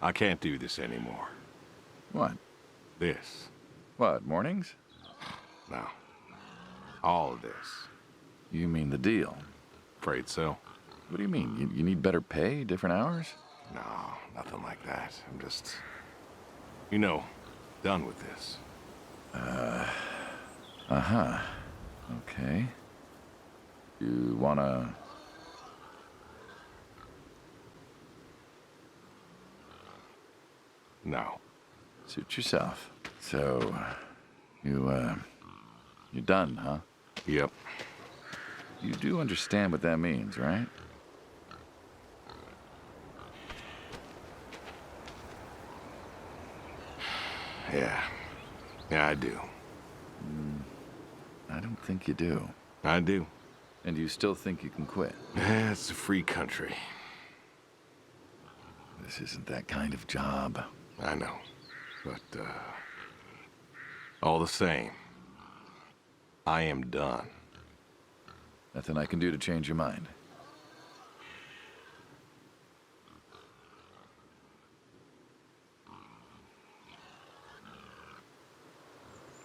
I can't do this anymore. What? This. What, mornings? No. All of this. You mean the deal? Afraid so. What do you mean? You need better pay, different hours? No, nothing like that. I'm just, you know, done with this. Uh-huh. Okay. You wanna... No. Suit yourself. So, you're done, huh? Yep. You do understand what that means, right? Yeah. Yeah, I do. I don't think you do. I do. And you still think you can quit? Yeah, it's a free country. This isn't that kind of job. I know. But, all the same, I am done. Nothing I can do to change your mind.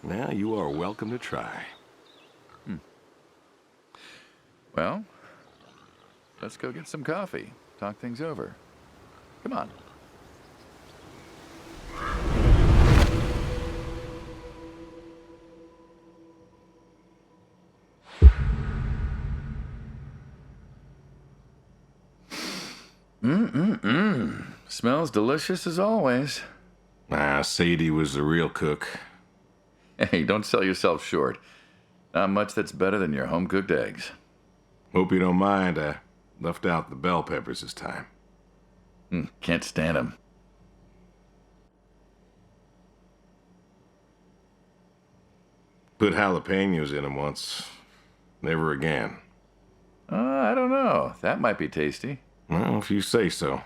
Well, you are welcome to try. Well, let's go get some coffee. Talk things over. Come on. Smells delicious as always. Ah, Sadie was the real cook. Hey, don't sell yourself short. Not much that's better than your home-cooked eggs. Hope you don't mind, I left out the bell peppers this time. Can't stand them. Put jalapenos in them once. Never again. I don't know. That might be tasty. Well, if you say so.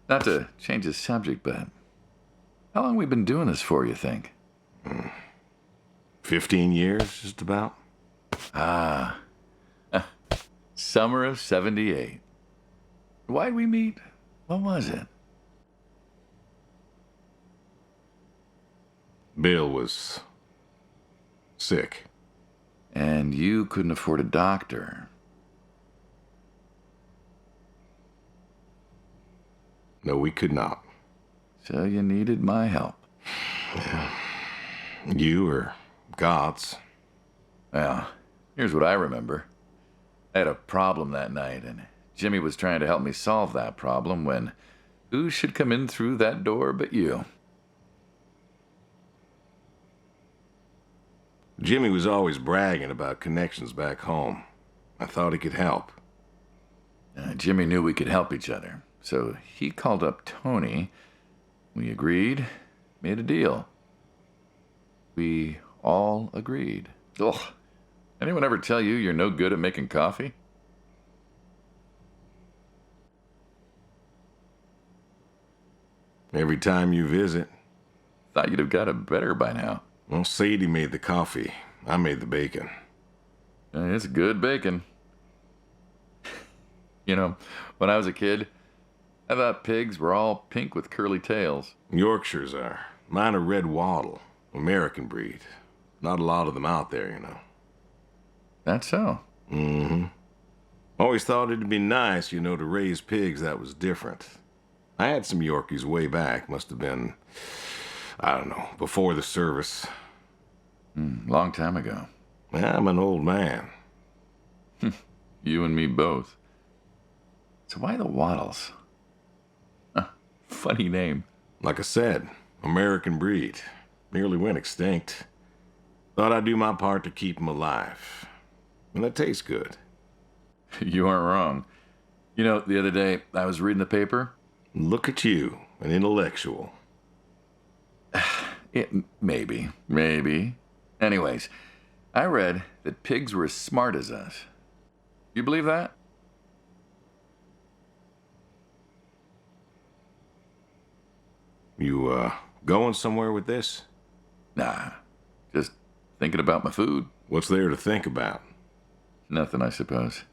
Not to change the subject, but how long we been doing this for, you think? 15 years, just about. Summer of '78. Why'd we meet? What was it? Bill was sick. And you couldn't afford a doctor. No, we could not. So you needed my help. You or God's. Well, here's what I remember. I had a problem that night, and Jimmy was trying to help me solve that problem when who should come in through that door but you? Jimmy was always bragging about connections back home. I thought he could help. Jimmy knew we could help each other, so he called up Tony. We agreed, made a deal. We all agreed. Ugh. Anyone ever tell you you're no good at making coffee? Every time you visit. Thought you'd have got it better by now. Well, Sadie made the coffee. I made the bacon. It's good bacon. You know, when I was a kid, I thought pigs were all pink with curly tails. Yorkshires are. Mine are red wattle. American breed. Not a lot of them out there, you know. That's so. Mm-hmm. Always thought it'd be nice, you know, to raise pigs that was different. I had some Yorkies way back. Must have been, I don't know, before the service. Long time ago. I'm an old man. You and me both. So why the Waddles? Funny name. Like I said, American breed. Nearly went extinct. Thought I'd do my part to keep them alive. And that tastes good. You aren't wrong. You know, the other day, I was reading the paper. Look at you, an intellectual. Maybe. Anyways, I read that pigs were as smart as us. You believe that? You, going somewhere with this? Nah, just thinking about my food. What's there to think about? Nothing, I suppose.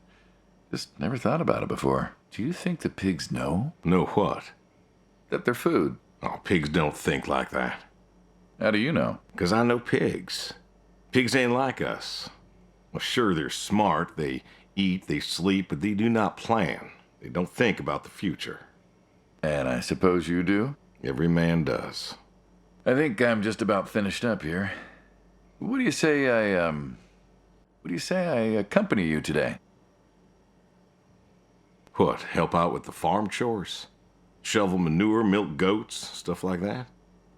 Just never thought about it before. Do you think the pigs know? Know what? That they're food. Oh, pigs don't think like that. How do you know? 'Cause I know pigs. Pigs ain't like us. Well, sure, they're smart. They eat, they sleep, but they do not plan. They don't think about the future. And I suppose you do? Every man does. I think I'm just about finished up here. What do you say I accompany you today? What, help out with the farm chores? Shovel manure, milk goats, stuff like that?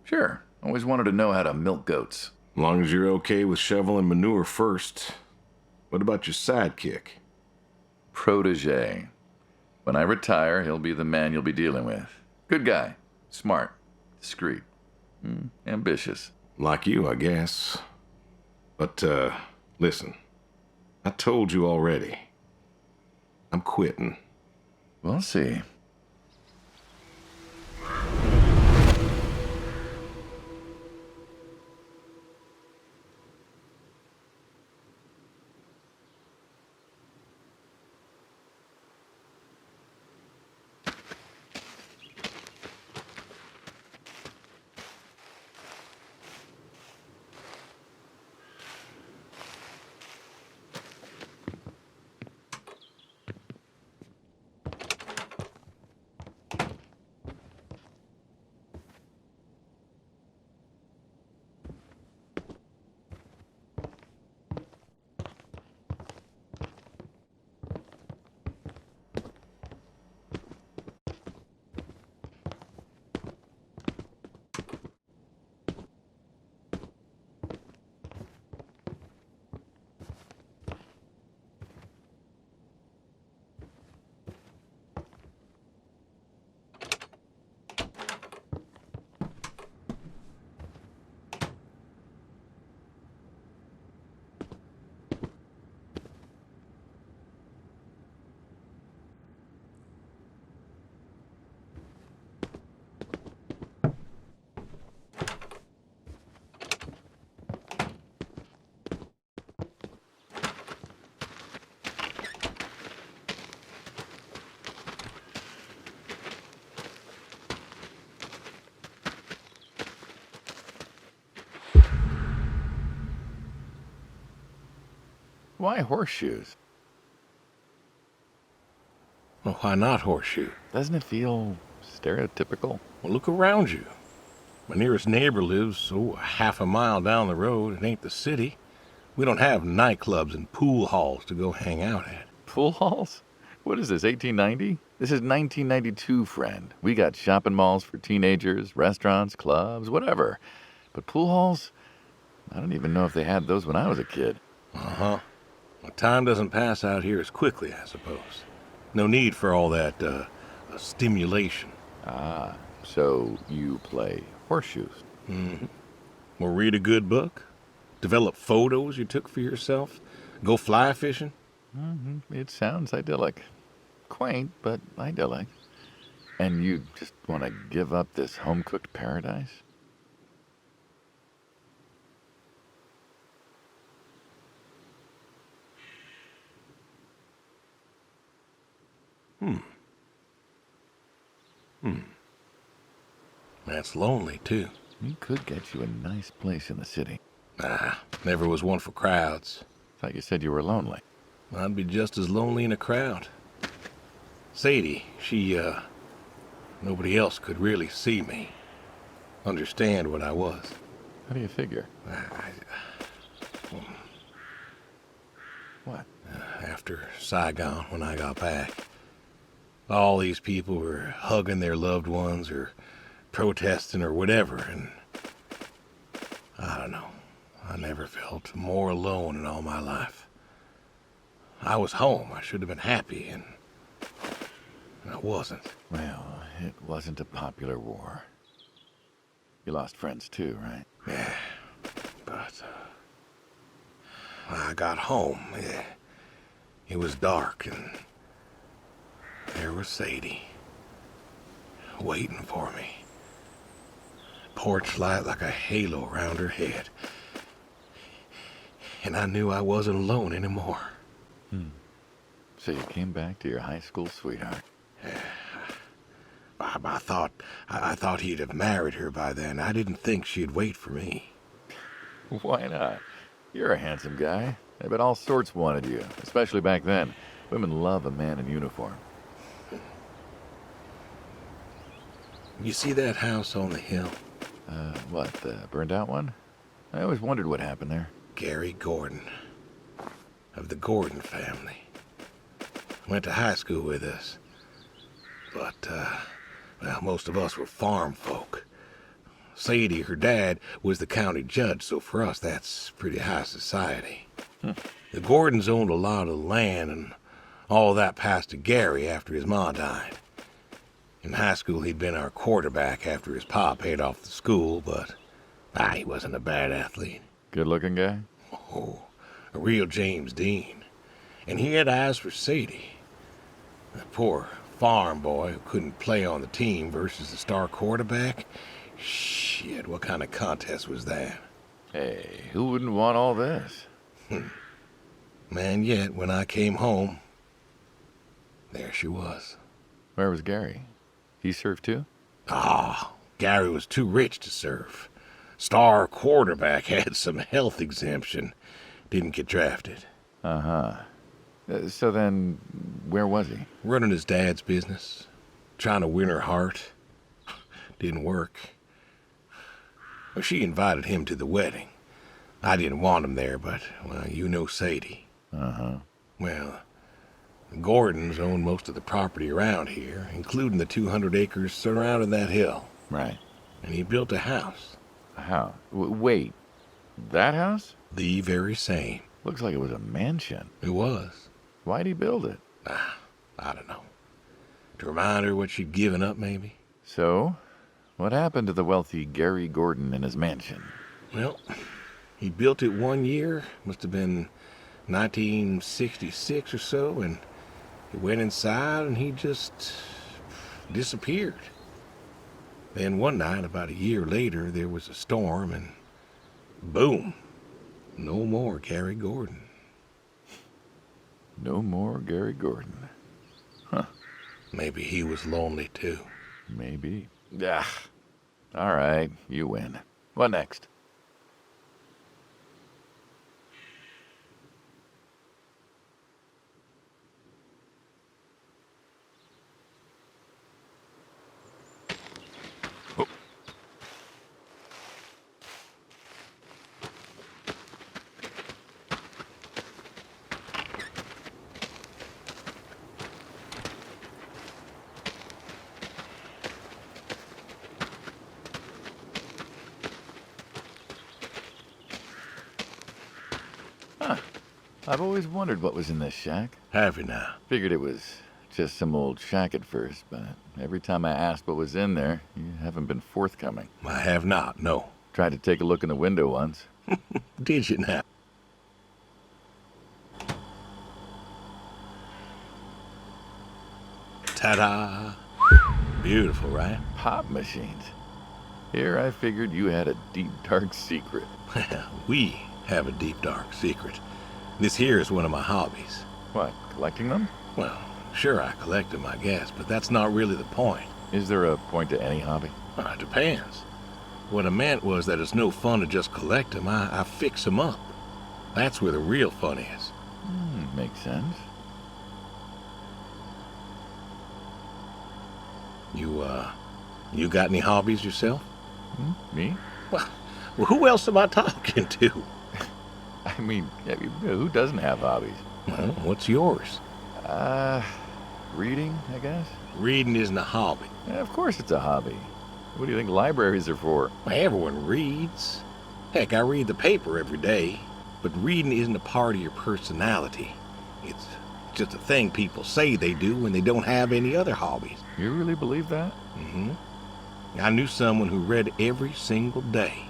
Sure. Always wanted to know how to milk goats. As long as you're okay with shoveling manure first. What about your sidekick? Protege. When I retire, he'll be the man you'll be dealing with. Good guy. Smart. Discreet. Ambitious. Like you, I guess. But, listen. I told you already. I'm quitting. We'll see. Why horseshoes? Well, why not horseshoe? Doesn't it feel stereotypical? Well, look around you. My nearest neighbor lives, half a mile down the road. It ain't the city. We don't have nightclubs and pool halls to go hang out at. Pool halls? What is this, 1890? This is 1992, friend. We got shopping malls for teenagers, restaurants, clubs, whatever. But pool halls? I don't even know if they had those when I was a kid. Uh-huh. Well, time doesn't pass out here as quickly, I suppose. No need for all that, stimulation. Ah, so you play horseshoes. Mm-hmm. Or read a good book? Develop photos you took for yourself? Go fly fishing? It sounds idyllic. Quaint, but idyllic. And you just want to give up this home-cooked paradise? That's lonely, too. We could get you a nice place in the city. Nah, never was one for crowds. Thought you said you were lonely. I'd be just as lonely in a crowd. Sadie, nobody else could really see me. Understand what I was. How do you figure? What? After Saigon, when I got back, all these people were hugging their loved ones or protesting or whatever, and I don't know. I never felt more alone in all my life. I was home. I should have been happy, and I wasn't. Well, it wasn't a popular war. You lost friends too, right? Yeah, but I got home. It was dark, and there was Sadie waiting for me. Porch light like a halo around her head. And I knew I wasn't alone anymore. So you came back to your high school sweetheart. I thought he'd have married her by then. I didn't think she'd wait for me. Why not? You're a handsome guy. I bet all sorts wanted you, especially back then. Women love a man in uniform. You see that house on the hill? What, the burned out one? I always wondered what happened there. Gary Gordon, of the Gordon family. Went to high school with us. But, well, most of us were farm folk. Sadie, her dad, was the county judge, so for us that's pretty high society. The Gordons owned a lot of land, and all that passed to Gary after his ma died. In high school, he'd been our quarterback after his pa paid off the school, but he wasn't a bad athlete. Good-looking guy? Oh, a real James Dean. And he had eyes for Sadie. That poor farm boy who couldn't play on the team versus the star quarterback. Shit, what kind of contest was that? Hey, who wouldn't want all this? Man, yet when I came home, there she was. Where was Gary? He served too? Gary was too rich to serve. Star quarterback had some health exemption. Didn't get drafted. So then, where was he? Running his dad's business. Trying to win her heart. Didn't work. Well, she invited him to the wedding. I didn't want him there, but, well, you know Sadie. Well, the Gordons own most of the property around here, including the 200 acres surrounding that hill. Right. And he built a house. A house? Wait, that house? The very same. Looks like it was a mansion. It was. Why'd he build it? I don't know. To remind her what she'd given up, maybe? So, what happened to the wealthy Gary Gordon in his mansion? Well, he built it one year, must have been 1966 or so, and he went inside and he just disappeared. Then one night, about a year later, there was a storm and boom, no more Gary Gordon. No more Gary Gordon. Huh. Maybe he was lonely too. Maybe. All right, you win. What next? I've always wondered what was in this shack. Have you now? Figured it was just some old shack at first, but every time I asked what was in there, you haven't been forthcoming. I have not, no. Tried to take a look in the window once. Did you now? Ta-da! Beautiful, right? Pop machines. Here I figured you had a deep, dark secret. We have a deep, dark secret. This here is one of my hobbies. What, collecting them? Well, sure, I collect them, I guess, but that's not really the point. Is there a point to any hobby? It depends. What I meant was that it's no fun to just collect them. I fix them up. That's where the real fun is. Makes sense. You got any hobbies yourself? Me? Well, who else am I talking to? I mean, who doesn't have hobbies? Well, what's yours? Reading, I guess? Reading isn't a hobby. Yeah, of course it's a hobby. What do you think libraries are for? Everyone reads. Heck, I read the paper every day. But reading isn't a part of your personality. It's just a thing people say they do when they don't have any other hobbies. You really believe that? I knew someone who read every single day.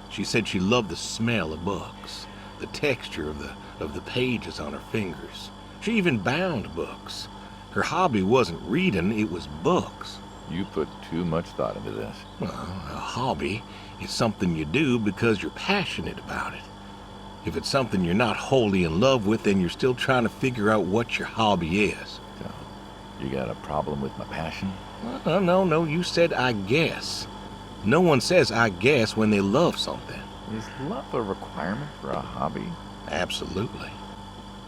She said she loved the smell of books, the texture of the pages on her fingers. She even bound books. Her hobby wasn't reading, it was books. You put too much thought into this. Well, a hobby is something you do because you're passionate about it. If it's something you're not wholly in love with, then you're still trying to figure out what your hobby is. So, you got a problem with my passion? No, you said I guess. No one says I guess when they love something. Is love a requirement for a hobby? Absolutely.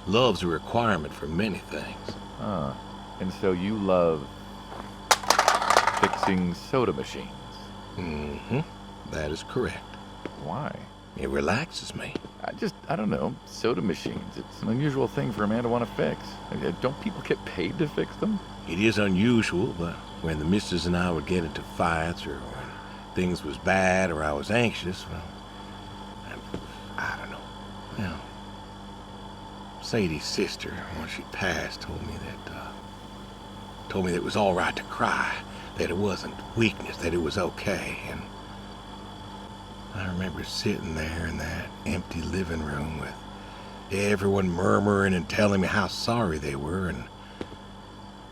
Love's a requirement for many things. And so you love fixing soda machines? Mm-hmm. That is correct. Why? It relaxes me. I don't know. Soda machines. It's an unusual thing for a man to want to fix. Don't people get paid to fix them? It is unusual, but when the missus and I would get into fights, or when things was bad, or I was anxious, well, I don't know. Well, Sadie's sister, when she passed, told me that it was all right to cry, that it wasn't weakness, that it was okay. And I remember sitting there in that empty living room with everyone murmuring and telling me how sorry they were, and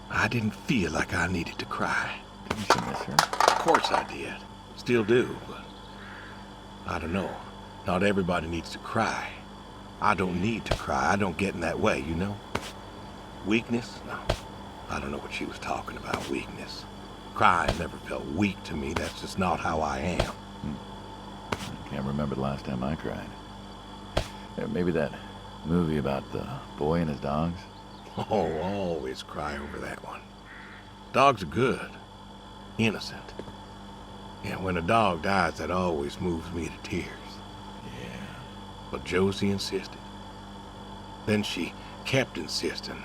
I didn't feel like I needed to cry. Didn't you miss her? Of course I did. Still do, but I don't know. Not everybody needs to cry. I don't need to cry. I don't get in that way, you know? Weakness? No. I don't know what she was talking about, weakness. Crying never felt weak to me. That's just not how I am. I can't remember the last time I cried. Maybe that movie about the boy and his dogs? Oh, always cry over that one. Dogs are good. Innocent. Yeah, when a dog dies, that always moves me to tears. Yeah. But Josie insisted. Then she kept insisting.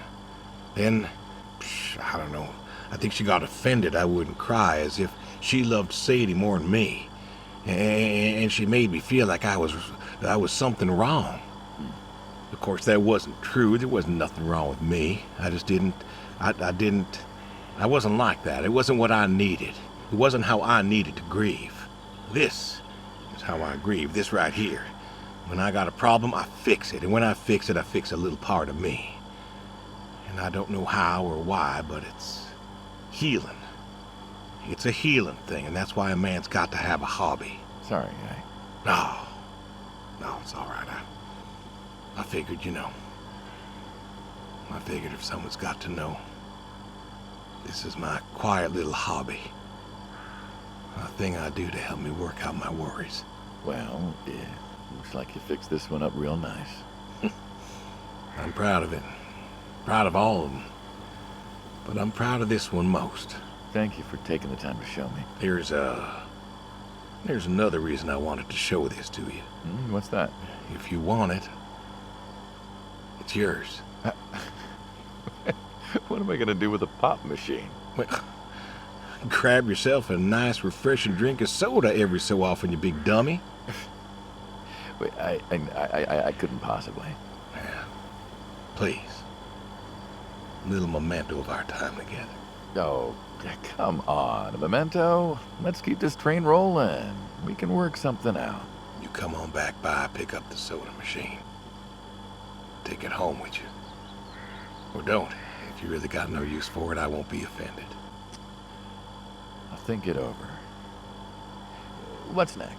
Then, I don't know. I think she got offended I wouldn't cry, as if she loved Sadie more than me. And she made me feel like I was something wrong. Of course, that wasn't true. There wasn't nothing wrong with me. I just didn't, I wasn't like that. It wasn't what I needed. It wasn't how I needed to grieve. This is how I grieve, this right here. When I got a problem, I fix it. And when I fix it, I fix a little part of me. And I don't know how or why, but it's healing. It's a healing thing, and that's why a man's got to have a hobby. Sorry, I... No, it's all right. I figured, you know. I figured if someone's got to know, this is my quiet little hobby. A thing I do to help me work out my worries. Well, yeah, looks like you fixed this one up real nice. I'm proud of it. Proud of all of them. But I'm proud of this one most. Thank you for taking the time to show me. There's another reason I wanted to show this to you. What's that? If you want it, it's yours. What am I going to do with a pop machine? Well, grab yourself a nice, refreshing drink of soda every so often, you big dummy. Wait, I couldn't possibly. Yeah. Please. A little memento of our time together. Oh, come on, a memento. Let's keep this train rolling. We can work something out. You come on back by, pick up the soda machine. Take it home with you. Or don't. If you really got no use for it, I won't be offended. I'll think it over. What's next?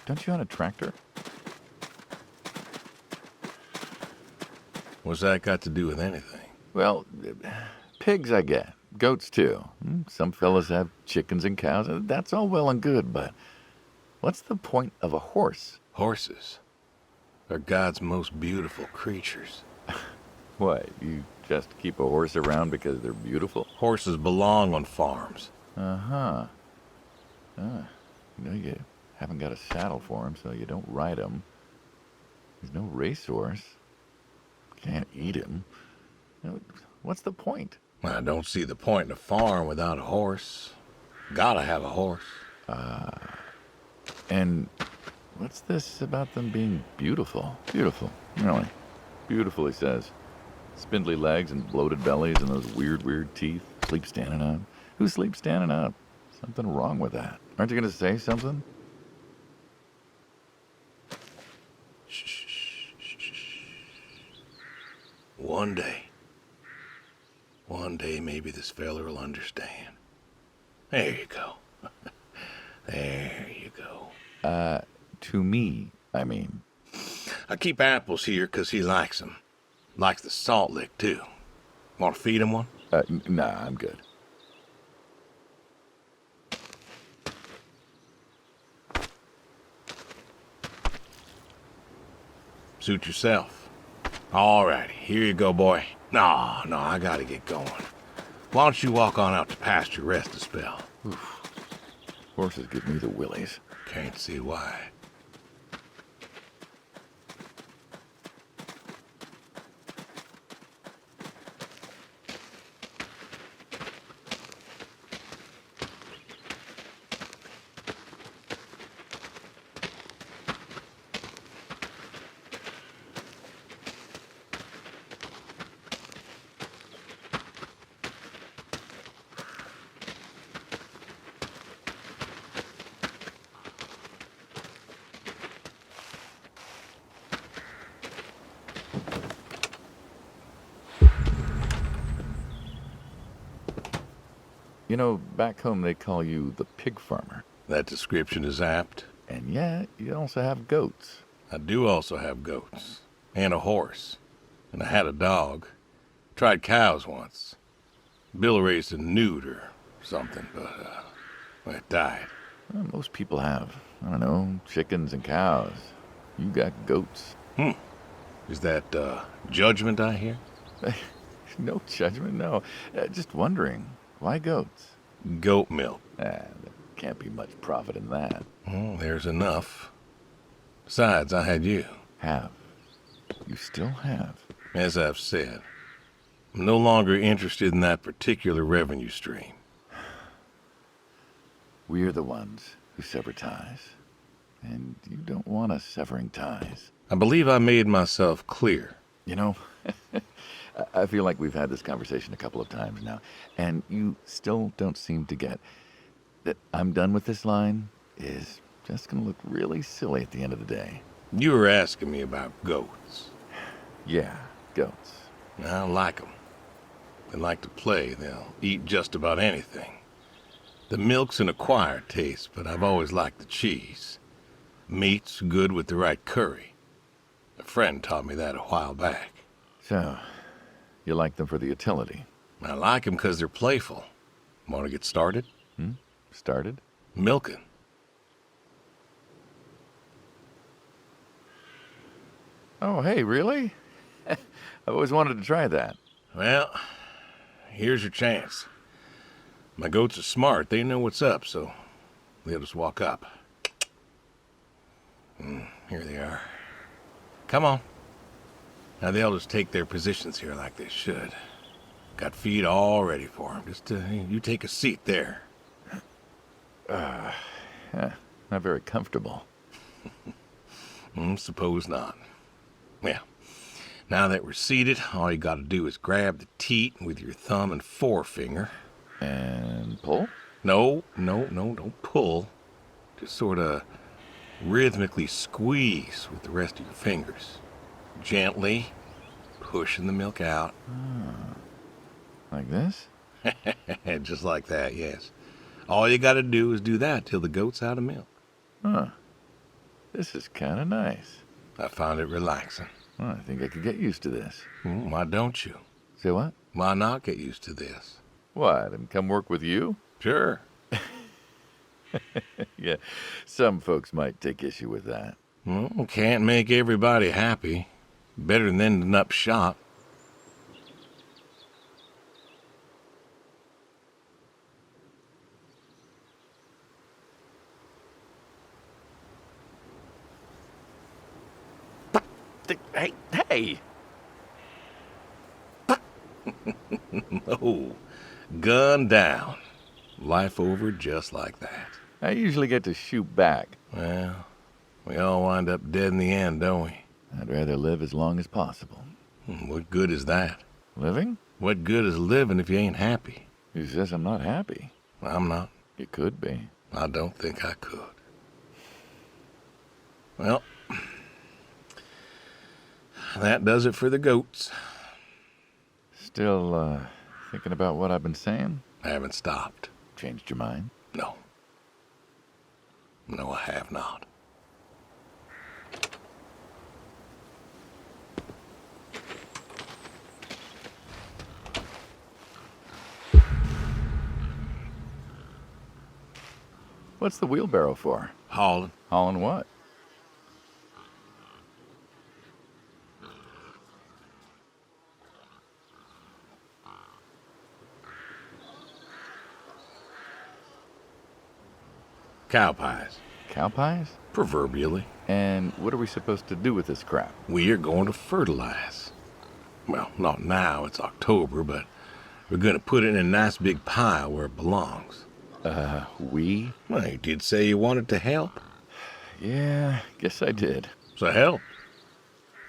Don't you own a tractor? What's that got to do with anything? Well, pigs I get. Goats too. Some fellas have chickens and cows. That's all well and good, but what's the point of a horse? Horses are God's most beautiful creatures. What, you just keep a horse around because they're beautiful? Horses belong on farms. Uh-huh. You haven't got a saddle for him, so you don't ride him. There's no racehorse. Can't eat him. What's the point? I don't see the point in a farm without a horse. Gotta have a horse. And what's this about them being beautiful? Beautiful, really. Beautiful, he says. Spindly legs and bloated bellies and those weird teeth. Sleep standing up. Who sleeps standing up? Something wrong with that. Aren't you going to say something? One day maybe this feller will understand. There you go. There you go. To me, I mean. I keep apples here 'cause he likes them. Likes the salt lick, too. Want to feed him one? Nah, I'm good. Suit yourself. All righty, here you go, boy. No, I gotta get going. Why don't you walk on out to pasture, rest a spell? Oof. Horses give me the willies. Can't see why. You know, back home they call you the pig farmer. That description is apt. And yet, you also have goats. I do also have goats. And a horse. And I had a dog. Tried cows once. Bill raised a newt or something, but, it died. Well, most people have, I don't know, chickens and cows. You got goats. Is that, judgment I hear? No judgment, no. Just wondering, why goats? Goat milk. There can't be much profit in that. Well, there's enough. Besides, I had you. Have. You still have. As I've said, I'm no longer interested in that particular revenue stream. We're the ones who sever ties. And you don't want us severing ties. I believe I made myself clear. You know, I feel like we've had this conversation a couple of times now, and you still don't seem to get that I'm done with this line is just going to look really silly at the end of the day. You were asking me about goats. Yeah, goats. I like them. They like to play. They'll eat just about anything. The milk's an acquired taste, but I've always liked the cheese. Meat's good with the right curry. A friend taught me that a while back. So, you like them for the utility? I like them 'cause they're playful. Want to get started? Started? Milking. Oh, hey, really? I've always wanted to try that. Well, here's your chance. My goats are smart. They know what's up, so they'll just walk up. Here they are. Come on. Now they'll just take their positions here like they should. Got feed all ready for them. Just you take a seat there. Not very comfortable. Suppose not. Well, now that we're seated, all you gotta do is grab the teat with your thumb and forefinger. And pull? No, don't pull. Just sort of rhythmically squeeze with the rest of your fingers. Gently pushing the milk out. Like this? Just like that, yes. All you gotta do is do that till the goat's out of milk. Huh. This is kind of nice. I found it relaxing. Well, I think I could get used to this. Why don't you? Say what? Why not get used to this? What, and come work with you? Sure. Yeah, some folks might take issue with that. Well, can't make everybody happy. Better than ending up shot. Hey! No. Gun down. Life over just like that. I usually get to shoot back. Well, we all wind up dead in the end, don't we? I'd rather live as long as possible. What good is that? Living? What good is living if you ain't happy? Who says I'm not happy? I'm not. You could be. I don't think I could. Well, that does it for the goats. Still, thinking about what I've been saying? I haven't stopped. Changed your mind? No. No, I have not. What's the wheelbarrow for? Hauling. Hauling what? Cow pies. Cow pies? Proverbially. And what are we supposed to do with this crap? We are going to fertilize. Well, not now, it's October, but we're going to put it in a nice big pile where it belongs. We? Well, you did say you wanted to help. Yeah, guess I did. So help.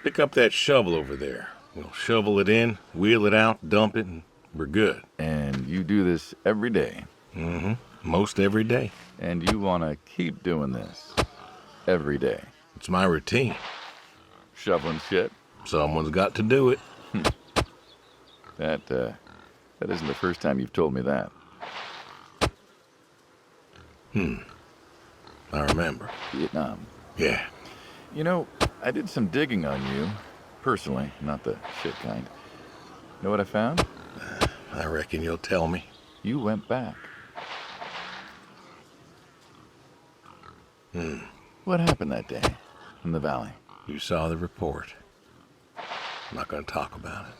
Pick up that shovel over there. We'll shovel it in, wheel it out, dump it, and we're good. And you do this every day. Mm-hmm. Most every day. And you want to keep doing this every day. It's my routine. Shoveling shit. Someone's got to do it. That isn't the first time you've told me that. I remember. Vietnam. Yeah. You know, I did some digging on you. Personally, not the shit kind. Know what I found? I reckon you'll tell me. You went back. What happened that day in the valley? You saw the report. I'm not going to talk about it.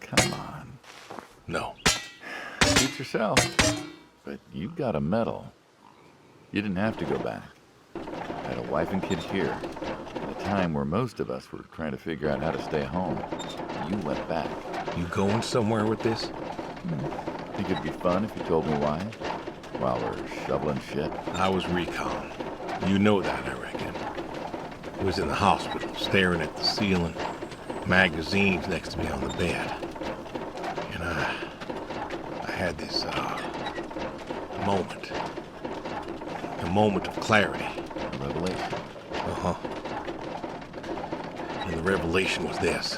Come on. No. Suit yourself. But you got a medal. You didn't have to go back. I had a wife and kids here. At a time where most of us were trying to figure out how to stay home. You went back. You going somewhere with this? Think it'd be fun if you told me why? While we're shoveling shit? I was recon. You know that, I reckon. I was in the hospital, staring at the ceiling, magazines next to me on the bed. And I had this, moment. A moment of clarity. A revelation. Uh-huh. And the revelation was this.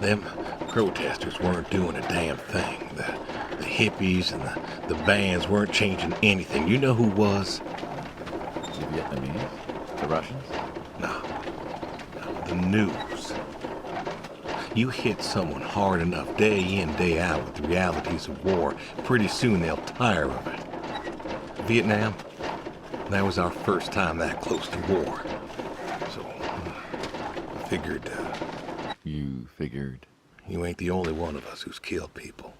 Them protesters weren't doing a damn thing. The hippies and the bands weren't changing anything. You know who was? The Vietnamese? The Russians? No. The news. You hit someone hard enough day in, day out with the realities of war, pretty soon they'll tire of it. Vietnam, that was our first time that close to war. So, I figured, You figured? you ain't the only one of us who's killed people.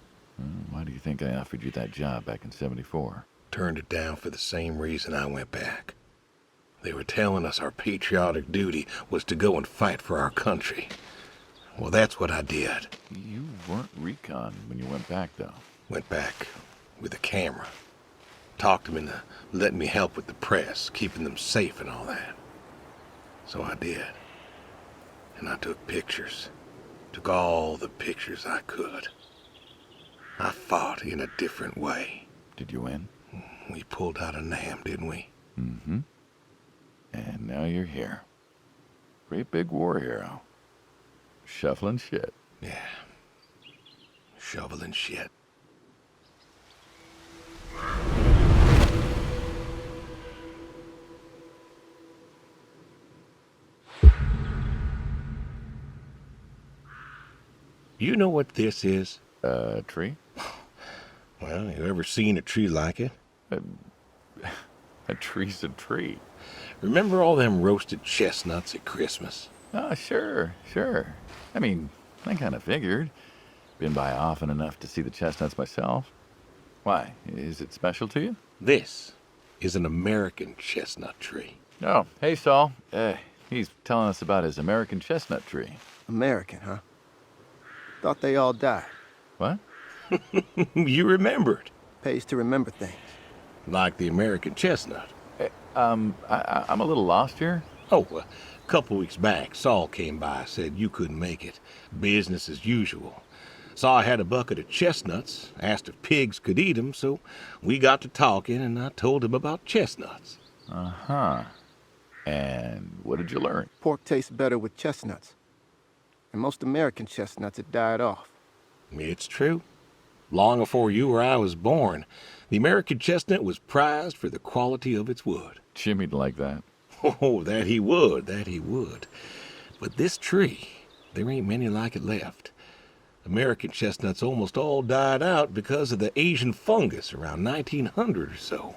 Why do you think I offered you that job back in '74? Turned it down for the same reason I went back. They were telling us our patriotic duty was to go and fight for our country. Well, that's what I did. You weren't recon when you went back, though. Went back with a camera. Talked them into letting me help with the press, keeping them safe and all that. So I did. And I took pictures. Took all the pictures I could. I fought in a different way. Did you win? We pulled out of Nam, didn't we? Mm-hmm. And now you're here. Great big war hero. Shuffling shit. Yeah. Shoveling shit. You know what this is? Tree? Well, you ever seen a tree like it? A tree's a tree. Remember all them roasted chestnuts at Christmas? Oh, sure. I mean, I kind of figured. Been by often enough to see the chestnuts myself. Why? Is it special to you? This is an American chestnut tree. Oh, hey, Saul. He's telling us about his American chestnut tree. American, huh? Thought they all died. What? You remembered. Pays to remember things. Like the American chestnut. I'm a little lost here. Oh, a couple weeks back, Saul came by, said you couldn't make it. Business as usual. Saw I had a bucket of chestnuts, asked if pigs could eat 'em, so we got to talking, and I told him about chestnuts. Uh-huh. And what did you learn? Pork tastes better with chestnuts. And most American chestnuts had died off. It's true. Long before you or I was born, the American chestnut was prized for the quality of its wood. Jimmy'd like that. Oh, that he would, that he would. But this tree, there ain't many like it left. American chestnuts almost all died out because of the Asian fungus around 1900 or so.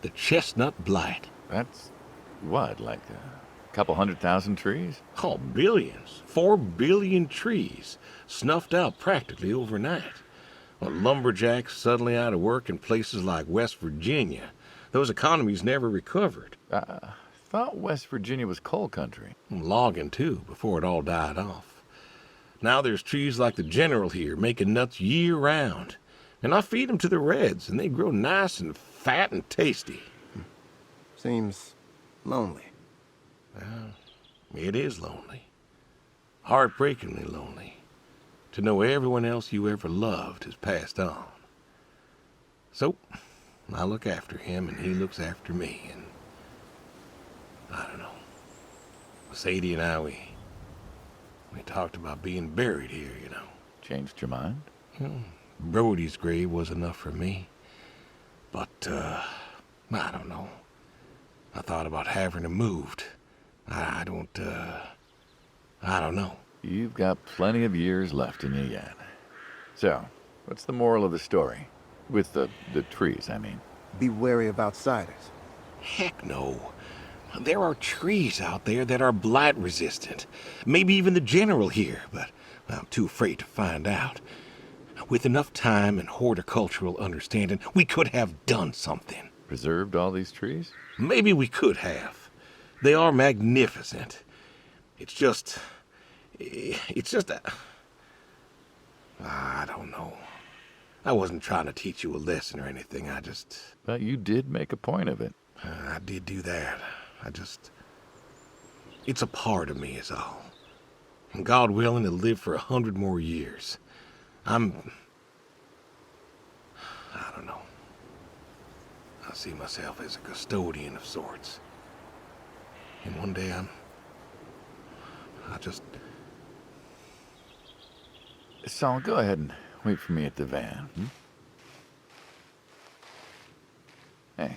The chestnut blight. That's what, like a couple 100,000 trees? Oh, billions. 4 billion trees snuffed out practically overnight. Well, lumberjacks suddenly out of work in places like West Virginia. Those economies never recovered. I thought West Virginia was coal country. Logging, too, before it all died off. Now there's trees like the General here making nuts year-round. And I feed them to the reds, and they grow nice and fat and tasty. Seems lonely. Well, it is lonely. Heartbreakingly lonely. To know everyone else you ever loved has passed on. So, I look after him, and he looks after me, and I don't know. Sadie and I, we talked about being buried here, you know. Changed your mind? Brody's grave was enough for me. But, I don't know. I thought about having him moved. I don't know. You've got plenty of years left in you yet. So, what's the moral of the story? With the trees, I mean. Be wary of outsiders. Heck no. There are trees out there that are blight resistant. Maybe even the General here, but I'm too afraid to find out. With enough time and horticultural understanding, we could have done something. Preserved all these trees? Maybe we could have. They are magnificent. It's just I don't know. I wasn't trying to teach you a lesson or anything. But you did make a point of it. I did do that. It's a part of me is all. And God willing to live for 100 more years. I don't know. I see myself as a custodian of sorts. And one day Saul, go ahead and wait for me at the van. Hey.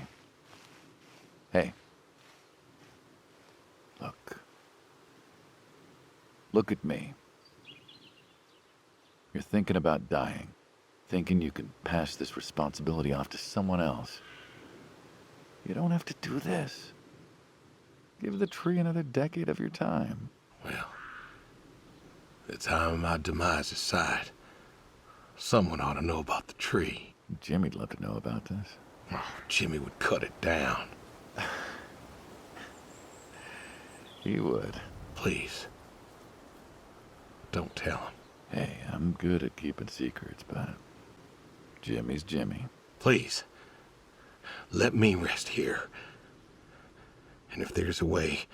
Hey. Look at me. You're thinking about dying. Thinking you can pass this responsibility off to someone else. You don't have to do this. Give the tree another decade of your time. Well, the time of my demise aside, someone ought to know about the tree. Jimmy'd love to know about this. Oh, Jimmy would cut it down. He would. Please. Don't tell him. Hey, I'm good at keeping secrets, but Jimmy's Jimmy. Please. Let me rest here. And if there's a way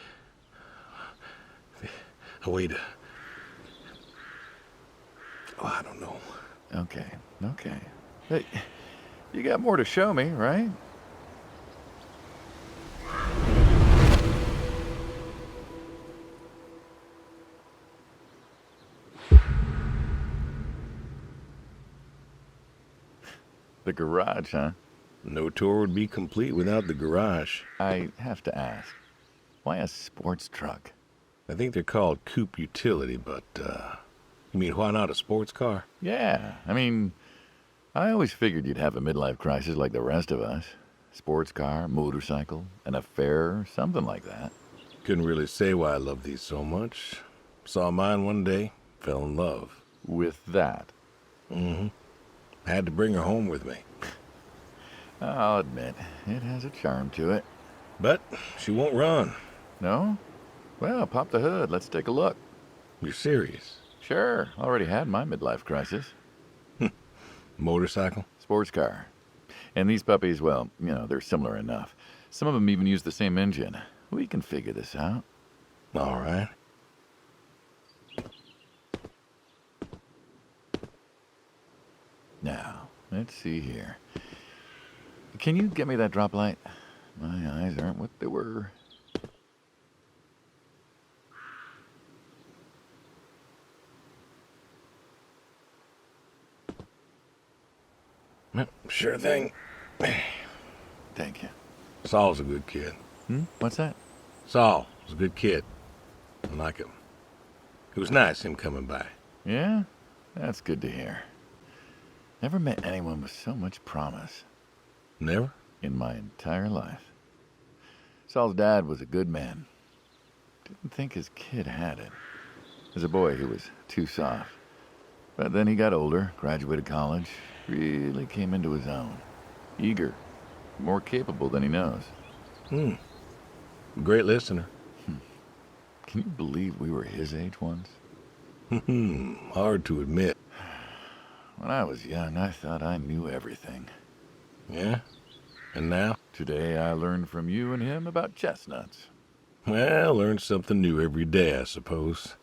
to... Oh, I don't know. Okay. Hey, you got more to show me, right? The garage, huh? No tour would be complete without the garage. I have to ask, why a sports truck? I think they're called coupe utility, but, you mean why not a sports car? Yeah, I mean, I always figured you'd have a midlife crisis like the rest of us. Sports car, motorcycle, an affair, something like that. Couldn't really say why I love these so much. Saw mine one day, fell in love. With that? Mm-hmm. Had to bring her home with me. I'll admit, it has a charm to it. But she won't run. No? Well, pop the hood. Let's take a look. You're serious? Sure, already had my midlife crisis. Motorcycle? Sports car. And these puppies, well, they're similar enough. Some of them even use the same engine. We can figure this out. All right. Now, let's see here. Can you get me that drop light? My eyes aren't what they were. Yep, sure thing. Thank you. Saul's a good kid. What's that? Saul was a good kid. I like him. It was nice him coming by. Yeah? That's good to hear. Never met anyone with so much promise. Never? In my entire life. Saul's dad was a good man. Didn't think his kid had it. As a boy, he was too soft. But then he got older, graduated college, really came into his own. Eager, more capable than he knows. Great listener. Can you believe we were his age once? Hard to admit. When I was young, I thought I knew everything. Yeah? And now? Today, I learned from you and him about chestnuts. Well, learn something new every day, I suppose.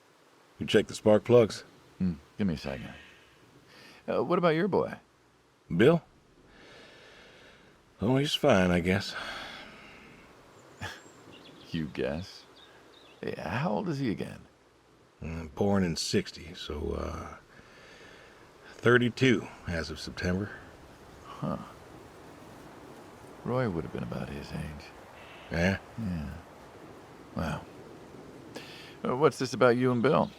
You check the spark plugs? Give me a second. What about your boy? Bill? Oh, he's fine, I guess. You guess? Hey, how old is he again? Born in 60, so, 32 as of September. Huh. Roy would have been about his age. Yeah? Yeah. Wow. What's this about you and Bill?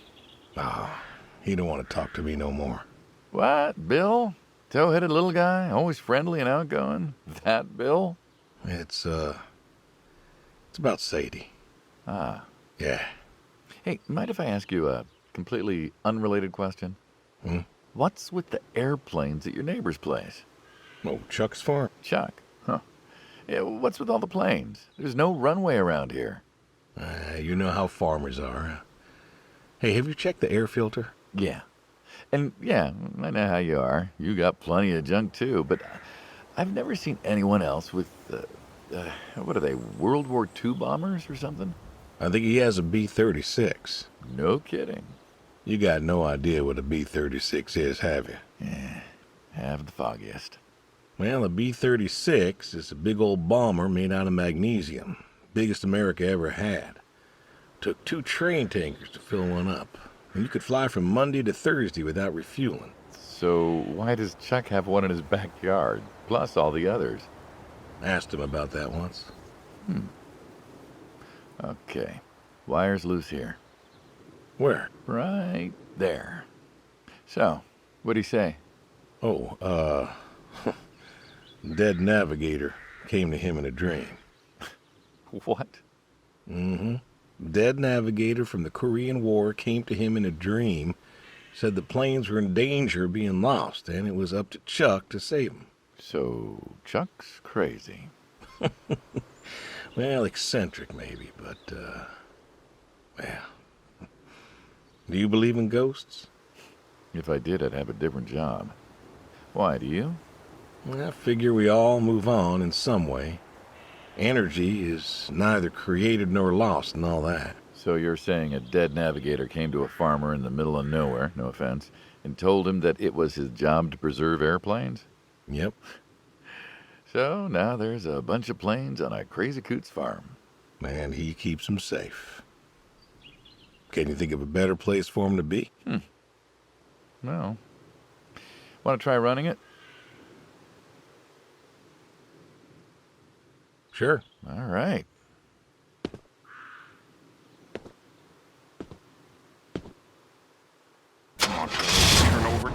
Oh, he don't want to talk to me no more. What? Bill? Tow-headed little guy? Always friendly and outgoing? That Bill? It's about Sadie. Ah. Yeah. Hey, mind if I ask you a completely unrelated question? What's with the airplanes at your neighbor's place? Oh, Chuck's farm? Chuck? Huh. Yeah, what's with all the planes? There's no runway around here. You know how farmers are. Hey, have you checked the air filter? Yeah. And yeah, I know how you are. You got plenty of junk too, but I've never seen anyone else with, what are they, World War II bombers or something? I think he has a B-36. No kidding. You got no idea what a B-36 is, have you? Yeah, have the foggiest. Well, a B-36 is a big old bomber made out of magnesium. Biggest America ever had. Took 2 train tankers to fill one up. And you could fly from Monday to Thursday without refueling. So why does Chuck have one in his backyard, plus all the others? Asked him about that once. Okay. Wire's loose here. Where? Right there. So, what'd he say? Oh, dead navigator came to him in a dream. What? Dead navigator from the Korean War came to him in a dream, said the planes were in danger of being lost, and it was up to Chuck to save them. So, Chuck's crazy. Well, eccentric maybe, but, well. Do you believe in ghosts? If I did, I'd have a different job. Why, do you? I figure we all move on in some way. Energy is neither created nor lost and all that. So you're saying a dead navigator came to a farmer in the middle of nowhere, no offense, and told him that it was his job to preserve airplanes? Yep. So now there's a bunch of planes on a crazy coot's farm. And he keeps them safe. Can you think of a better place for him to be? Well, want to try running it? Sure. All right.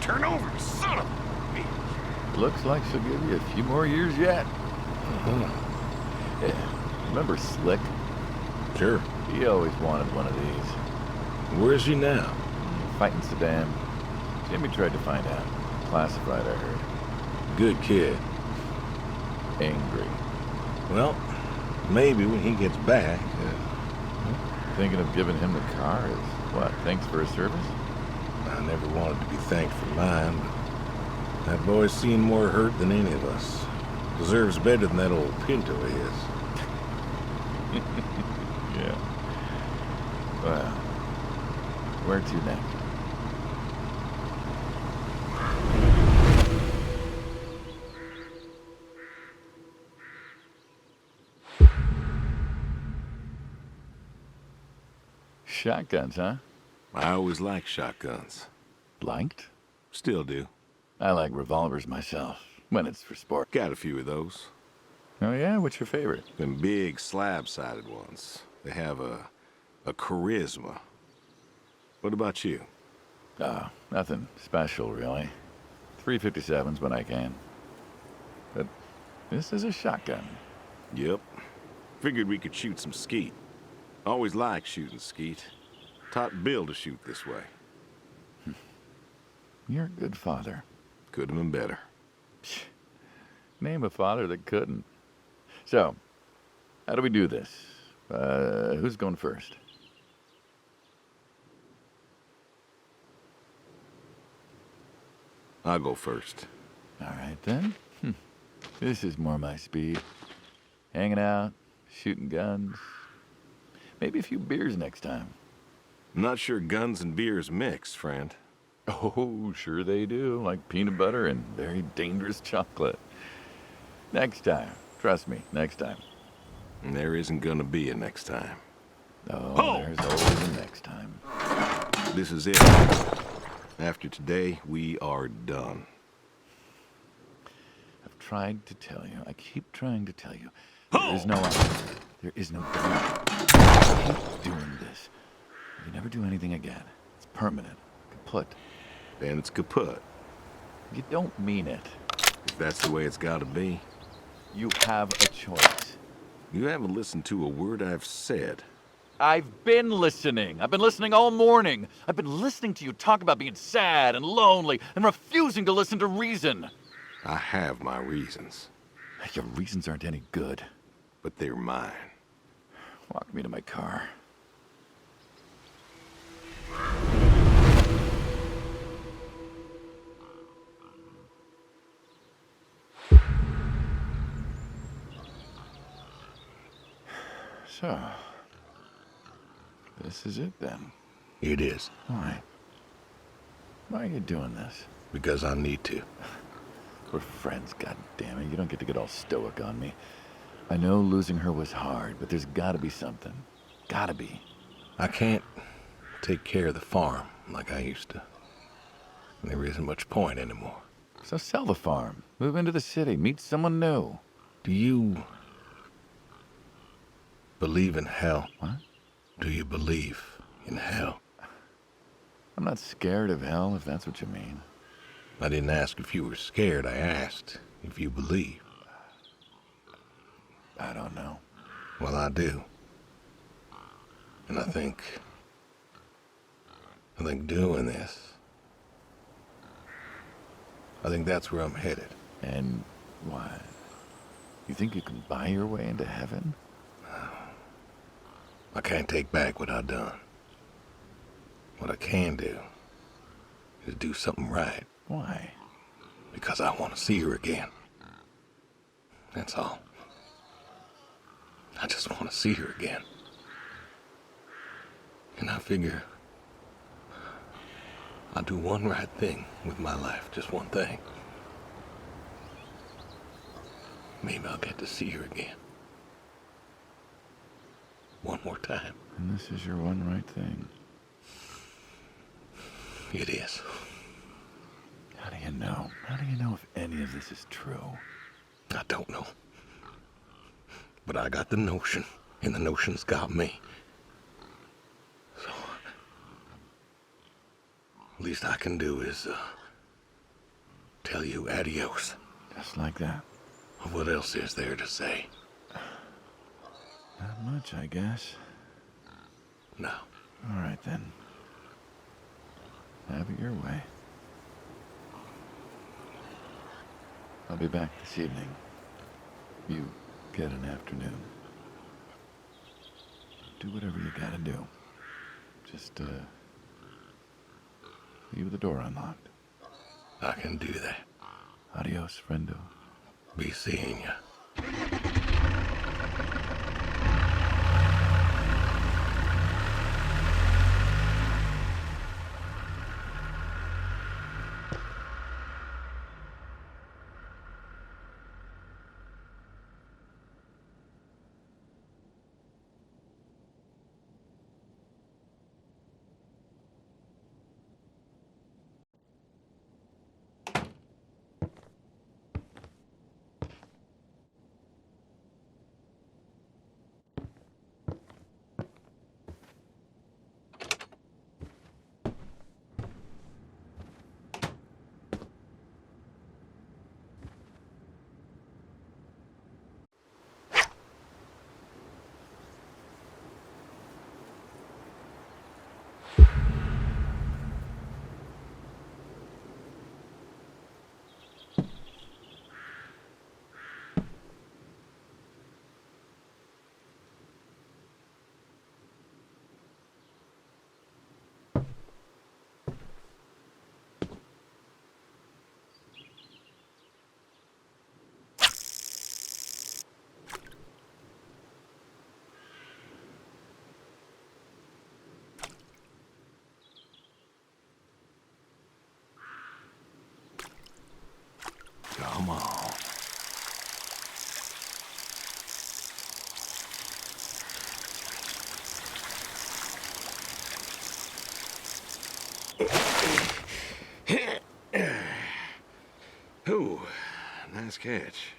Turn over, son of a bitch. Looks like she'll give you a few more years yet. Yeah. Remember Slick? Sure. He always wanted one of these. Where's he now? Fighting Saddam. Jimmy tried to find out. Classified, I heard. Good kid. Angry. Well, maybe when he gets back. Thinking of giving him the car is what? Thanks for his service? I never wanted to be thanked for mine, but that boy's seen more hurt than any of us. Deserves better than that old Pinto of his. Yeah. Well, where to next? Shotguns, huh? I always liked shotguns. Liked? Still do. I like revolvers myself, when it's for sport. Got a few of those. Oh yeah? What's your favorite? Them big slab-sided ones. They have a charisma. What about you? Oh, nothing special, really. 357s when I can. But this is a shotgun. Yep. Figured we could shoot some skeet. Always liked shooting skeet. Taught Bill to shoot this way. You're a good father. Could have been better. Name a father that couldn't. So, how do we do this? Who's going first? I'll go first. All right, then. This is more my speed. Hanging out, shooting guns. Maybe a few beers next time. I'm not sure guns and beers mix, friend. Oh, sure they do. Like peanut butter and very dangerous chocolate. Next time. Trust me, next time. And there isn't gonna be a next time. Oh, there's always a next time. This is it. After today, we are done. I've tried to tell you. I keep trying to tell you. There is no option. There is no keep doing this. You never do anything again. It's permanent. Kaput. Then it's kaput. You don't mean it. If that's the way it's gotta be. You have a choice. You haven't listened to a word I've said. I've been listening. I've been listening all morning. I've been listening to you talk about being sad and lonely and refusing to listen to reason. I have my reasons. Your reasons aren't any good. But they're mine. Walk me to my car. So, this is it then. It is. Why? Why are you doing this? Because I need to. We're friends, goddammit. You don't get to get all stoic on me. I know losing her was hard, but there's gotta be something. Gotta be. I can't take care of the farm like I used to. And there isn't much point anymore. So sell the farm. Move into the city. Meet someone new. Do you believe in hell? What? Do you believe in hell? I'm not scared of hell, if that's what you mean. I didn't ask if you were scared. I asked if you believe. I don't know. Well, I do. And I think doing this, I think that's where I'm headed. And why? You think you can buy your way into heaven? I can't take back what I've done. What I can do is do something right. Why? Because I want to see her again. That's all. I just want to see her again. And I figure I'll do one right thing with my life, just one thing. Maybe I'll get to see her again. One more time. And this is your one right thing. It is. How do you know? How do you know if any of this is true? I don't know. But I got the notion, and the notion's got me. So, least I can do is, tell you adios. Just like that. What else is there to say? Not much, I guess. No. All right, then. Have it your way. I'll be back this evening. You get an afternoon. Do whatever you gotta do. Just, leave the door unlocked. I can do that. Adios, friendo. Be seeing ya. Come on. Ooh, nice catch.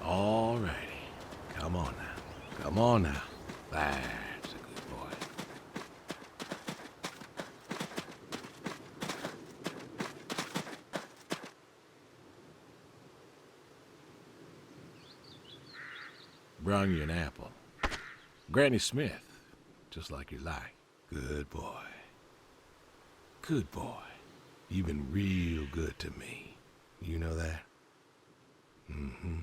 All righty. Come on now. Come on now. That's a good boy. Brung you an apple. Granny Smith, just like you like. Good boy. Good boy. You've been real good to me. You know that? Mm-hmm.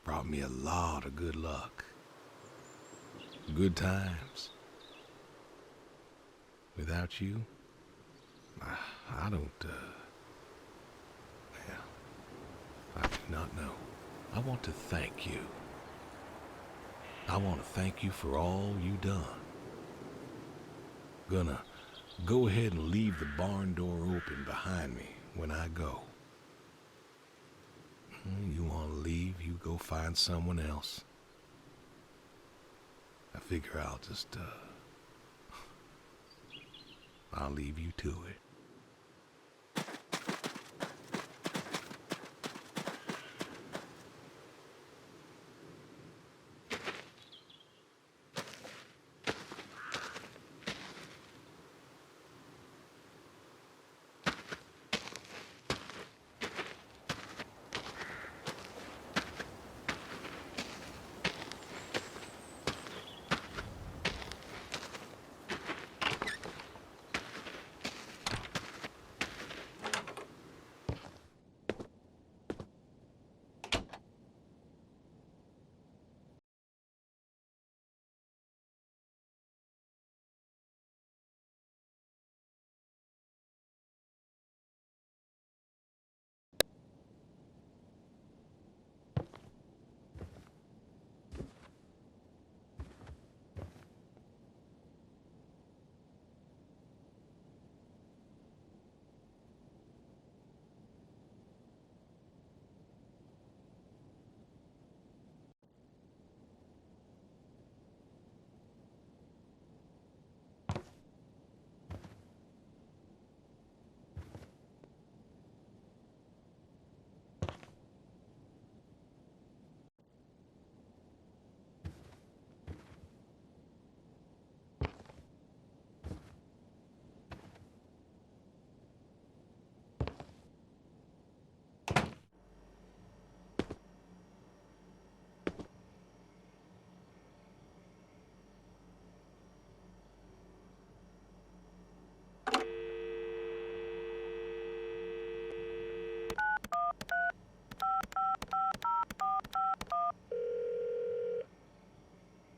Brought me a lot of good luck. Good times. Without you, I don't, well, I do not know. I want to thank you. I want to thank you for all you done. Gonna go ahead and leave the barn door open behind me when I go. You want to leave, you go find someone else. I figure I'll leave you to it.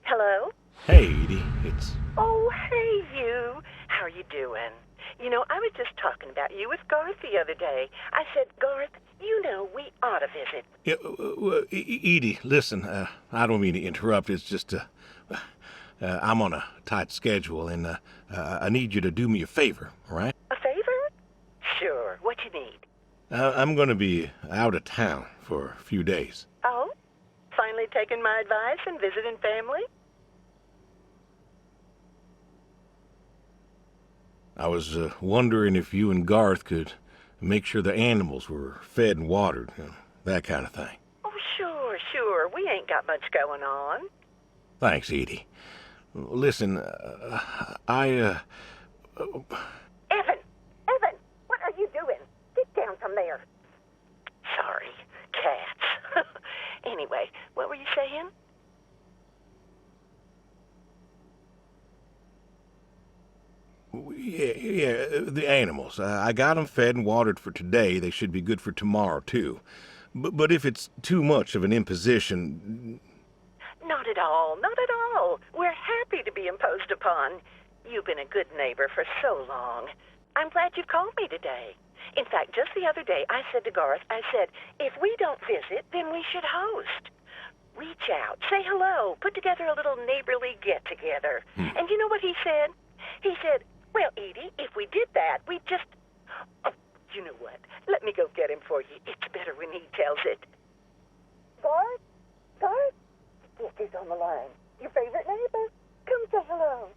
Hello? Hey, Edie, it's... Oh, hey, you. How are you doing? You know, I was just talking about you with Garth the other day. I said, Garth, you know, we ought to visit. Yeah, Edie, listen, I don't mean to interrupt. It's just, I'm on a tight schedule, and I need you to do me a favor, all right? A favor? Sure. What you need? I'm going to be out of town for a few days. Oh? Finally taking my advice and visiting family? I was wondering if you and Garth could make sure the animals were fed and watered, that kind of thing. Oh, sure. We ain't got much going on. Thanks, Edie. Listen, Evan, what are you doing? Get down from there. Sorry, cats. Anyway, what were you saying? Yeah, the animals. I got them fed and watered for today. They should be good for tomorrow, too. But if it's too much of an imposition... Not at all. We're happy to be imposed upon. You've been a good neighbor for so long. I'm glad you called me today. In fact, just the other day, I said to Garth, if we don't visit, then we should host. Reach out, say hello, put together a little neighborly get-together. And you know what he said? He said, well, Edie, if we did that, we'd just... Oh, you know what? Let me go get him for you. It's better when he tells it. Garth? Yes, he's on the line. Your favorite neighbor? Come say hello.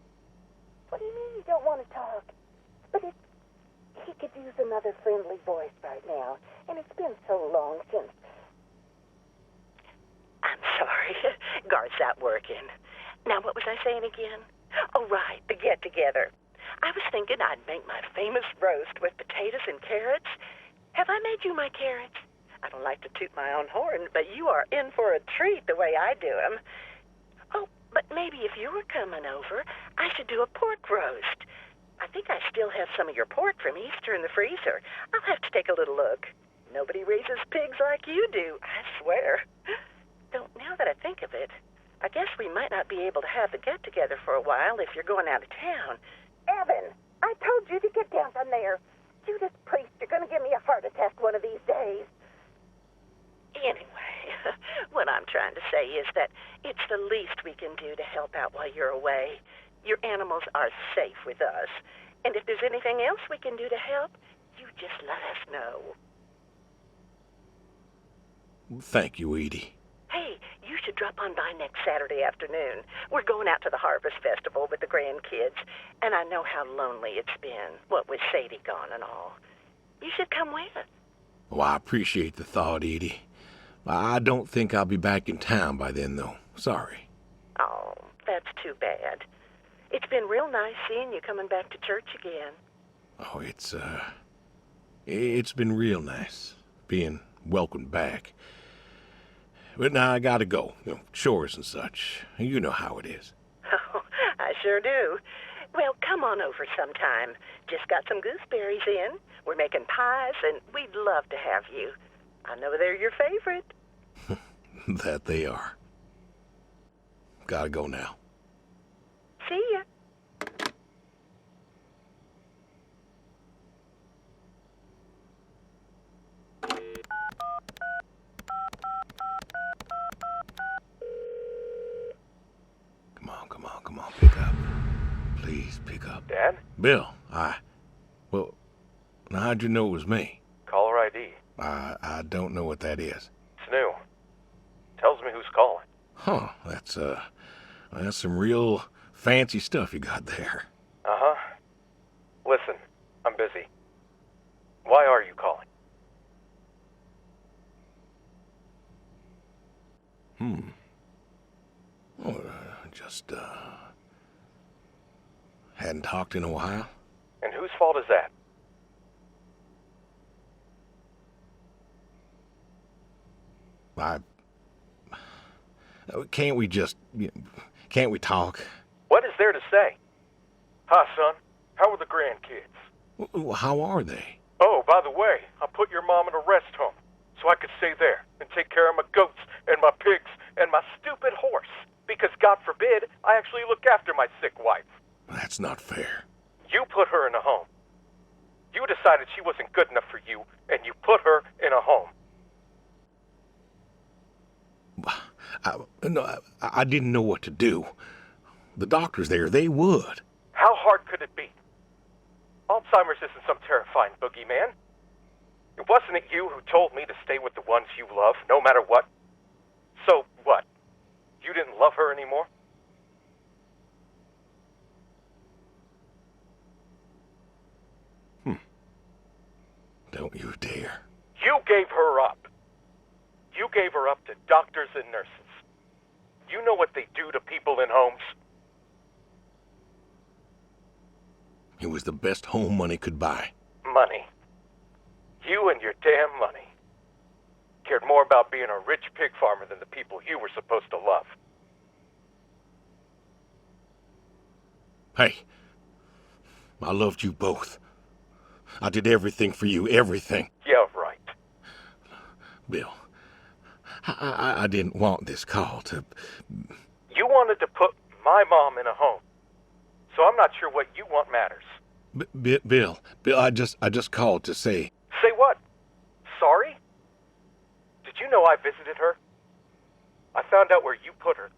What do you mean you don't want to talk? But he could use another friendly voice right now, and it's been so long since... I'm sorry. Garth's out working. Now, what was I saying again? Oh, right, the get-together. I was thinking I'd make my famous roast with potatoes and carrots. Have I made you my carrots? I don't like to toot my own horn, but you are in for a treat the way I do them. Oh, but maybe if you were coming over, I should do a pork roast. I think I still have some of your pork from Easter in the freezer. I'll have to take a little look. Nobody raises pigs like you do, I swear. Though, now that I think of it, I guess we might not be able to have the get-together for a while if you're going out of town. Evan, I told you to get down from there. Judas Priest, you're going to give me a heart attack one of these days. Anyway, what I'm trying to say is that it's the least we can do to help out while you're away. Your animals are safe with us. And if there's anything else we can do to help, you just let us know. Thank you, Edie. Hey, you should drop on by next Saturday afternoon. We're going out to the Harvest Festival with the grandkids, and I know how lonely it's been, what with Sadie gone and all. You should come with. Well, I appreciate the thought, Edie. I don't think I'll be back in town by then, though. Sorry. Oh, that's too bad. It's been real nice seeing you coming back to church again. Oh, it's been real nice being welcomed back. But now I gotta go. Chores and such. You know how it is. Oh, I sure do. Well, come on over sometime. Just got some gooseberries in. We're making pies, and we'd love to have you. I know they're your favorite. That they are. Gotta go now. See ya. Come on, pick up. Please pick up. Dad? Bill, well, now how'd you know it was me? Caller ID. I don't know what that is. It's new. Tells me who's calling. Huh, that's some real fancy stuff you got there. Uh-huh. Listen, I'm busy. Why are you calling? Well, just, hadn't talked in a while. And whose fault is that? Can't we talk? What is there to say? Hi, son. How are the grandkids? How are they? Oh, by the way, I put your mom in a rest home so I could stay there and take care of my goats and my pigs and my stupid horse. Because, God forbid, I actually look after my sick wife. That's not fair. You put her in a home. You decided she wasn't good enough for you, and you put her in a home. I didn't know what to do. The doctors there, they would. How hard could it be? Alzheimer's isn't some terrifying boogeyman. It wasn't you who told me to stay with the ones you love, no matter what. So what? You didn't love her anymore? Don't you dare. You gave her up. You gave her up to doctors and nurses. You know what they do to people in homes? It was the best home money could buy. Money. You and your damn money. Cared more about being a rich pig farmer than the people you were supposed to love. Hey, I loved you both. I did everything for you, everything. Yeah, right. Bill, I didn't want this call to... You wanted to put my mom in a home. So I'm not sure what you want matters. Bill, I just called to say... Say what? Sorry? Did you know I visited her? I found out where you put her,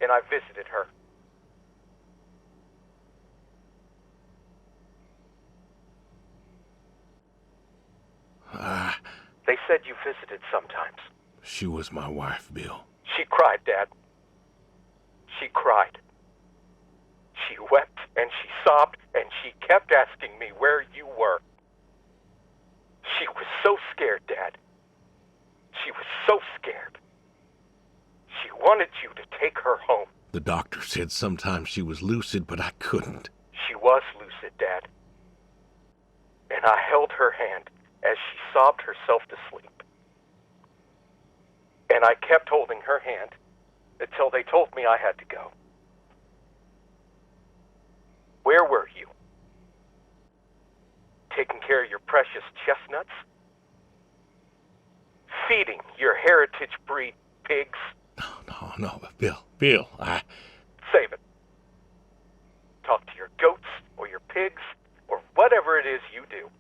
and I visited her. They said you visited sometimes. She was my wife, Bill. She cried, Dad. She cried. She wept and she sobbed and she kept asking me where you were. She was so scared, Dad. She was so scared. She wanted you to take her home. The doctor said sometimes she was lucid, but I couldn't. She was lucid, Dad. And I held her hand as she sobbed herself to sleep. And I kept holding her hand until they told me I had to go. Where were you? Taking care of your precious chestnuts? Feeding your heritage breed pigs? No, Bill, Save it. Talk to your goats or your pigs or whatever it is you do.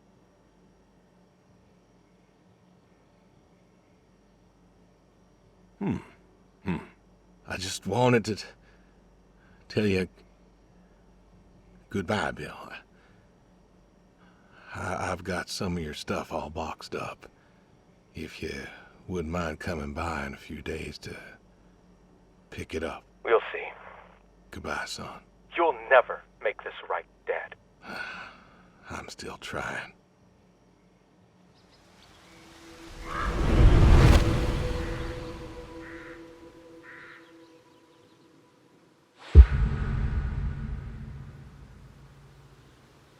I just wanted to tell you Goodbye, Bill. I've got some of your stuff all boxed up. If you wouldn't mind coming by in a few days to pick it up. We'll see. Goodbye, son. You'll never make this right, Dad. I'm still trying.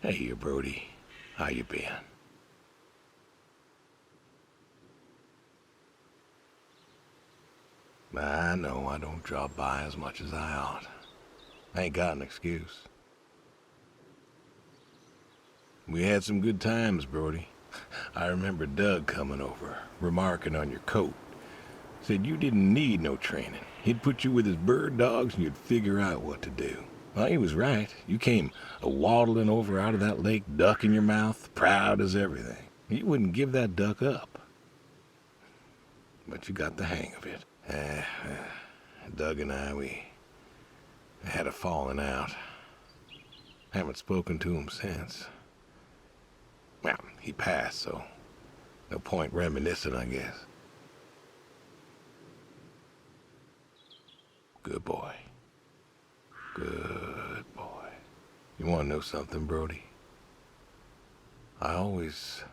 Hey, you Brody. How you been? I know I don't drop by as much as I ought. I ain't got an excuse. We had some good times, Brody. I remember Doug coming over, remarking on your coat. Said you didn't need no training. He'd put you with his bird dogs and you'd figure out what to do. Well, he was right. You came waddling over out of that lake, duck in your mouth, proud as everything. You wouldn't give that duck up. But you got the hang of it. Doug and I, we had a falling out. Haven't spoken to him since. Well, he passed, so no point reminiscing, I guess. Good boy. Good boy. You want to know something, Brody? I always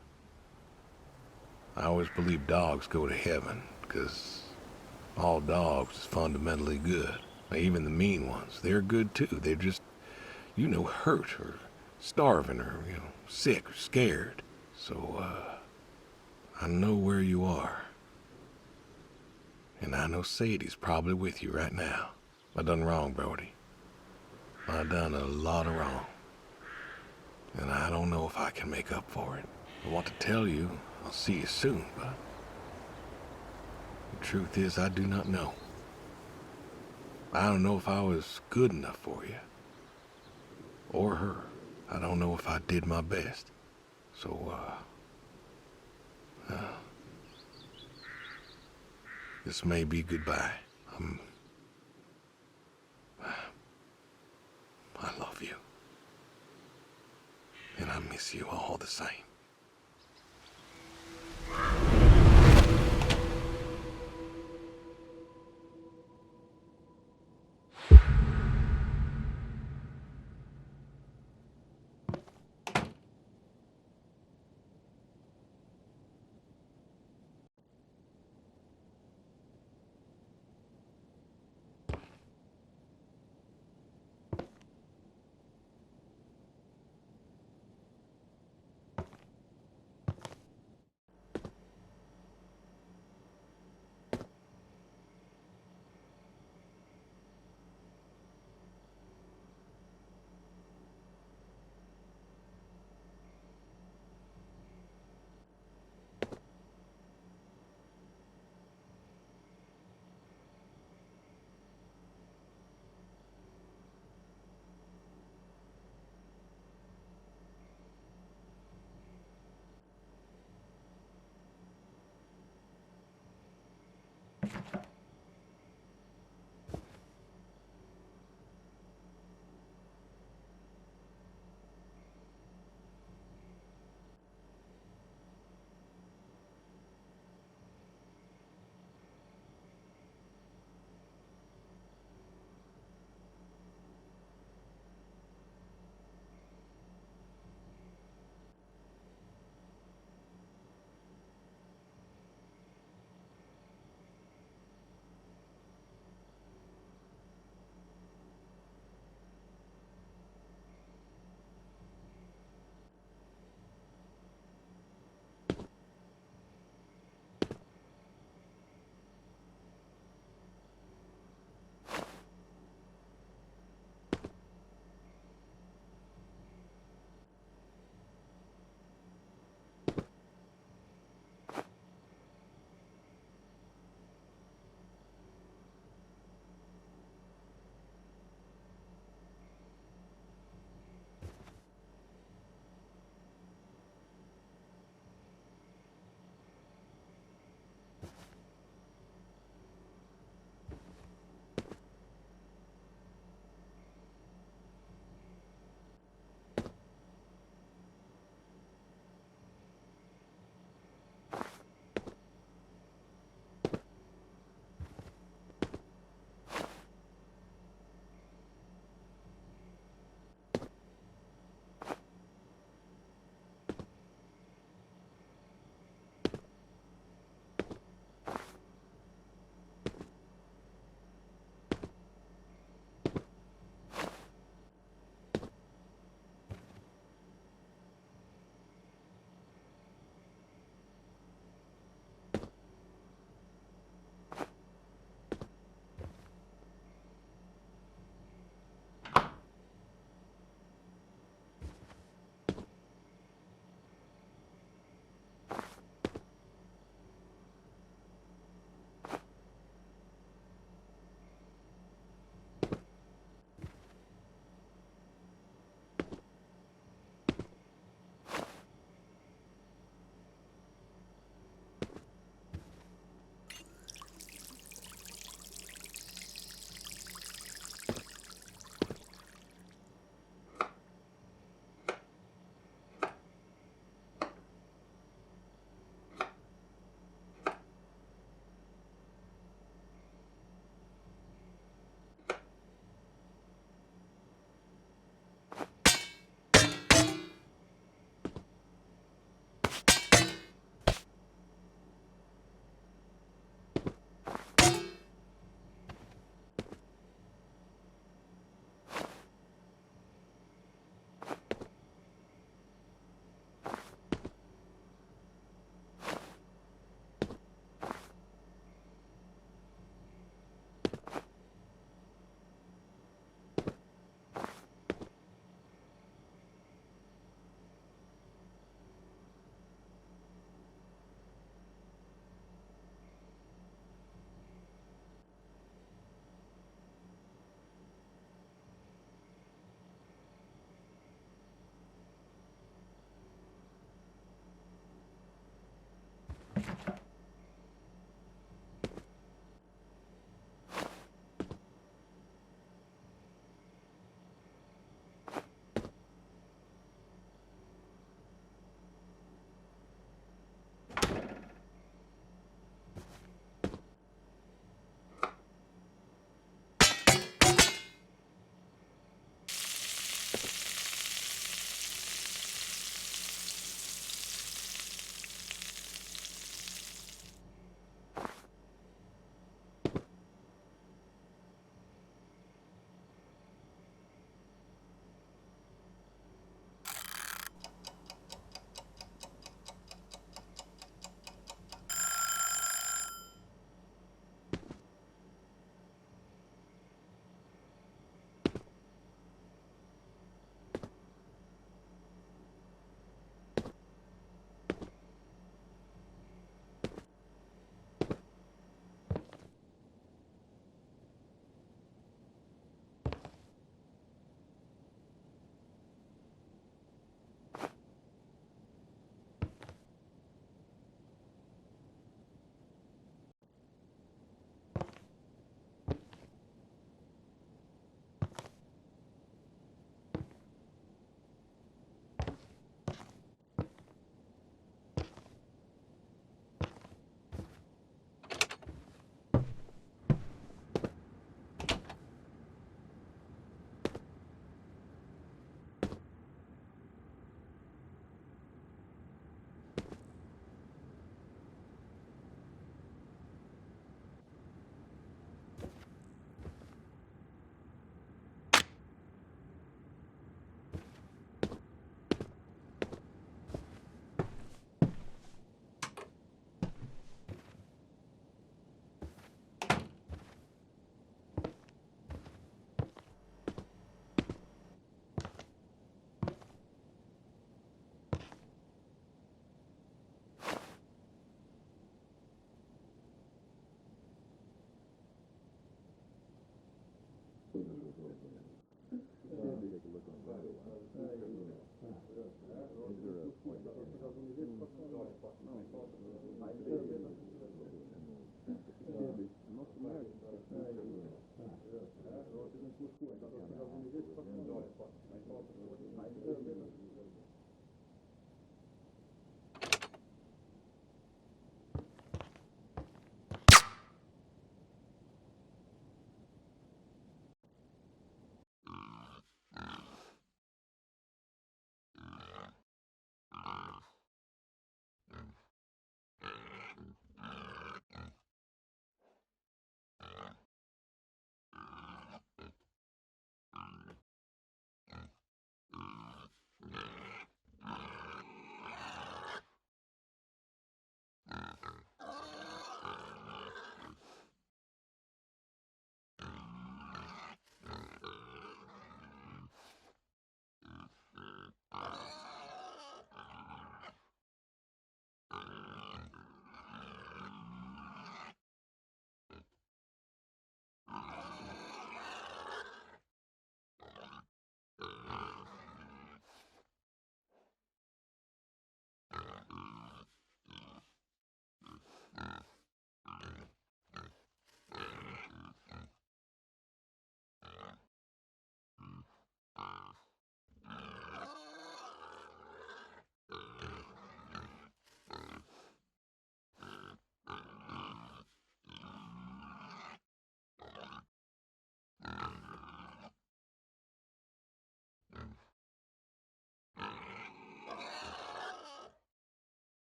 believe dogs go to heaven, because all dogs is fundamentally good. Even the mean ones, they're good too. They're just, hurt or starving or, sick or scared. So, I know where you are. And I know Sadie's probably with you right now. I done wrong, Brody. I done a lot of wrong. And I don't know if I can make up for it. I want to tell you I'll see you soon, but the truth is I do not know. I don't know if I was good enough for you. Or her. I don't know if I did my best. So, this may be goodbye. I love you. And I miss you all the same.